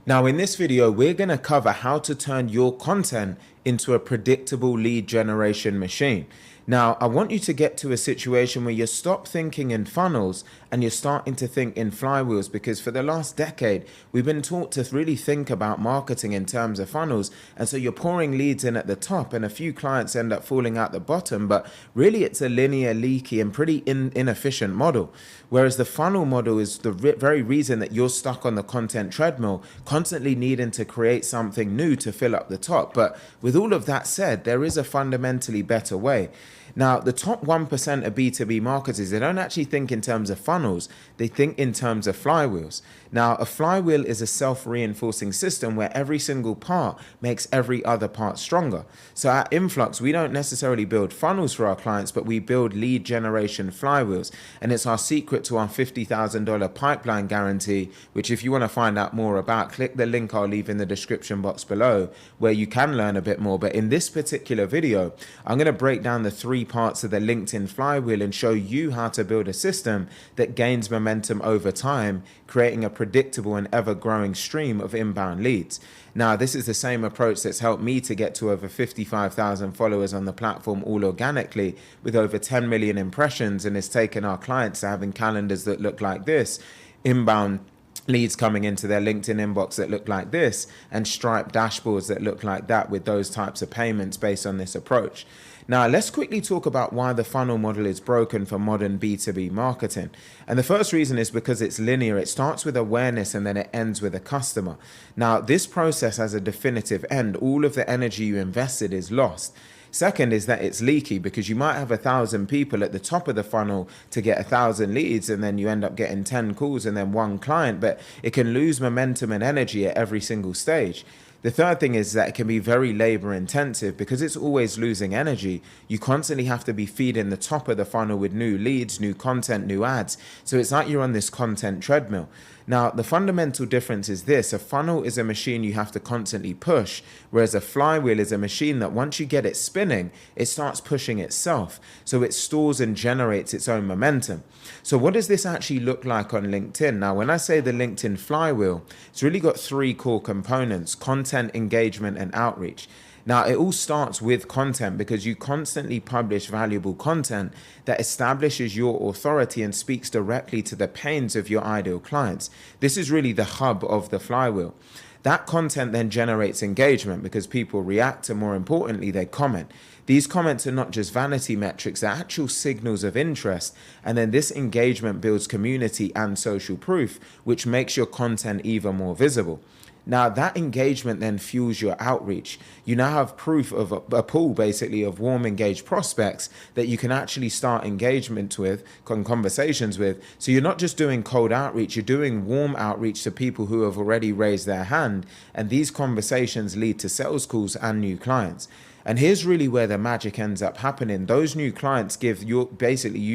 Now, in this video, we're going to cover how to turn your content into a predictable lead generation machine. Now, I want you to get to a situation where you stop thinking in funnels and you're starting to think in flywheels, because for the last decade, we've been taught to really think about marketing in terms of funnels. And so you're pouring leads in at the top and a few clients end up falling out the bottom, but really it's a linear, leaky and pretty inefficient model. Whereas the funnel model is the very reason that you're stuck on the content treadmill, constantly needing to create something new to fill up the top. But with all of that said, there is a fundamentally better way. Now, the top 1% of B2B marketers, they don't actually think in terms of funnels, they think in terms of flywheels. Now, a flywheel is a self-reinforcing system where every single part makes every other part stronger. So at Influx, we don't necessarily build funnels for our clients, but we build lead generation flywheels. And it's our secret to our $50,000 pipeline guarantee, which if you want to find out more about, click the link I'll leave in the description box below, where you can learn a bit more. But in this particular video, I'm going to break down the three parts of the LinkedIn flywheel and show you how to build a system that gains momentum over time, creating a predictable and ever-growing stream of inbound leads. Now, this is the same approach that's helped me to get to over 55,000 followers on the platform, all organically, with over 10 million impressions, and it's taken our clients to having calendars that look like this, inbound leads coming into their LinkedIn inbox that look like this, and Stripe dashboards that look like that, with those types of payments based on this approach. Now, let's quickly talk about why the funnel model is broken for modern B2B marketing. And the first reason is because it's linear. It starts with awareness and then it ends with a customer. Now, this process has a definitive end. All of the energy you invested is lost. Second is that it's leaky, because you might have 1,000 people at the top of the funnel to get 1,000 leads, and then you end up getting 10 calls and then one client, but it can lose momentum and energy at every single stage. The third thing is that it can be very labor intensive, because it's always losing energy. You constantly have to be feeding the top of the funnel with new leads, new content, new ads. So it's like you're on this content treadmill. Now, the fundamental difference is this: a funnel is a machine you have to constantly push, whereas a flywheel is a machine that once you get it spinning, it starts pushing itself. So it stores and generates its own momentum. So what does this actually look like on LinkedIn? Now, when I say the LinkedIn flywheel, it's really got three core components: content, engagement, and outreach. Now, it all starts with content, because you constantly publish valuable content that establishes your authority and speaks directly to the pains of your ideal clients. This is really the hub of the flywheel. That content then generates engagement, because people react, and more importantly, they comment. These comments are not just vanity metrics, they're actual signals of interest. And then this engagement builds community and social proof, which makes your content even more visible. Now, that engagement then fuels your outreach. You now have proof of a pool, basically, of warm, engaged prospects that you can actually start engagement with, conversations with. So you're not just doing cold outreach, you're doing warm outreach to people who have already raised their hand. And these conversations lead to sales calls and new clients. And here's really where the magic ends up happening. Those new clients give you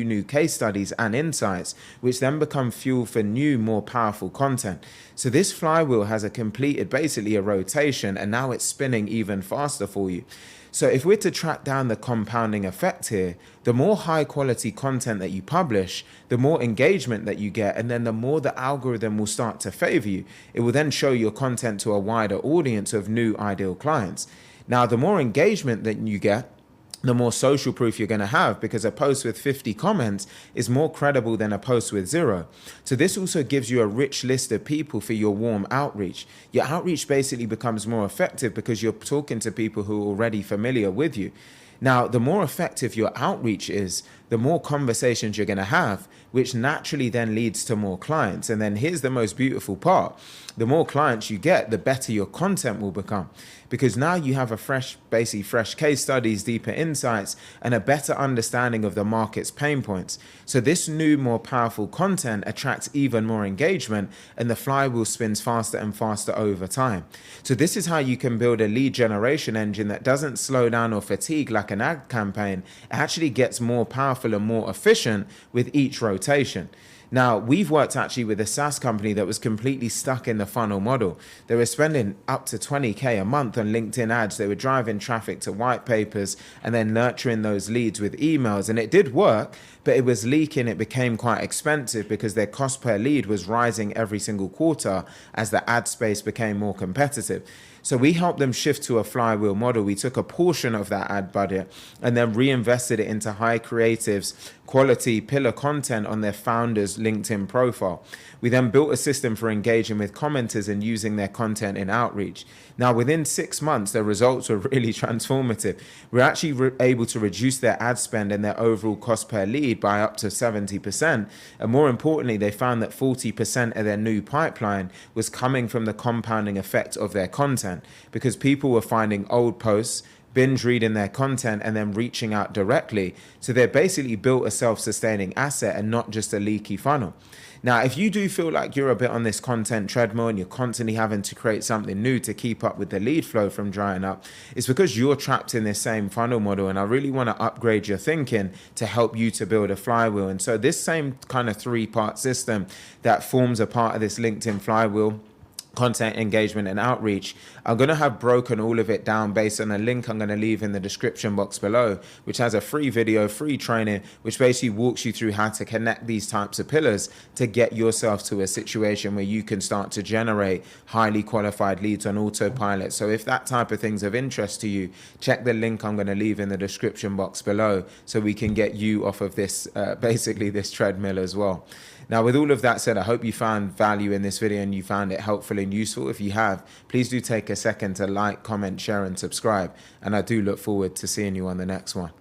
new case studies and insights, which then become fuel for new, more powerful content. So this flywheel has completed basically a rotation, and now it's spinning even faster for you. So if we're to track down the compounding effect here, the more high quality content that you publish, the more engagement that you get, and then the more the algorithm will start to favor you. It will then show your content to a wider audience of new ideal clients. Now, the more engagement that you get, the more social proof you're going to have, because a post with 50 comments is more credible than a post with 0. So this also gives you a rich list of people for your warm outreach. Your outreach basically becomes more effective because you're talking to people who are already familiar with you. Now, the more effective your outreach is, the more conversations you're going to have, which naturally then leads to more clients. And then here's the most beautiful part. The more clients you get, the better your content will become, because now you have a fresh case studies, deeper insights, and a better understanding of the market's pain points. So this new, more powerful content attracts even more engagement, and the flywheel spins faster and faster over time. So this is how you can build a lead generation engine that doesn't slow down or fatigue like an ad campaign. It actually gets more powerful and more efficient with each rotation. Now, we've worked actually with a SaaS company that was completely stuck in the funnel model. They were spending up to 20K a month on LinkedIn ads. They were driving traffic to white papers and then nurturing those leads with emails. And it did work, but it was leaking. It became quite expensive because their cost per lead was rising every single quarter as the ad space became more competitive. So we helped them shift to a flywheel model. We took a portion of that ad budget and then reinvested it into high creatives, quality pillar content on their founders' LinkedIn profile. We then built a system for engaging with commenters and using their content in outreach. Now, within 6 months, the results were really transformative. We're actually able to reduce their ad spend and their overall cost per lead by up to 70%. And more importantly, they found that 40% of their new pipeline was coming from the compounding effect of their content, because people were finding old posts, binge reading their content, and then reaching out directly. So they basically built a self-sustaining asset and not just a leaky funnel. Now, if you do feel like you're a bit on this content treadmill and you're constantly having to create something new to keep up with the lead flow from drying up, it's because you're trapped in this same funnel model. And I really want to upgrade your thinking to help you to build a flywheel. And so this same kind of 3-part system that forms a part of this LinkedIn flywheel, content engagement and outreach, I'm going to have broken all of it down based on a link I'm going to leave in the description box below, which has a free video, free training, which basically walks you through how to connect these types of pillars to get yourself to a situation where you can start to generate highly qualified leads on autopilot. So if that type of thing's of interest to you, check the link I'm going to leave in the description box below so we can get you off of this, basically this treadmill as well. Now, with all of that said, I hope you found value in this video and you found it helpful and useful. If you have, please do take a second to like, comment, share, and subscribe. And I do look forward to seeing you on the next one.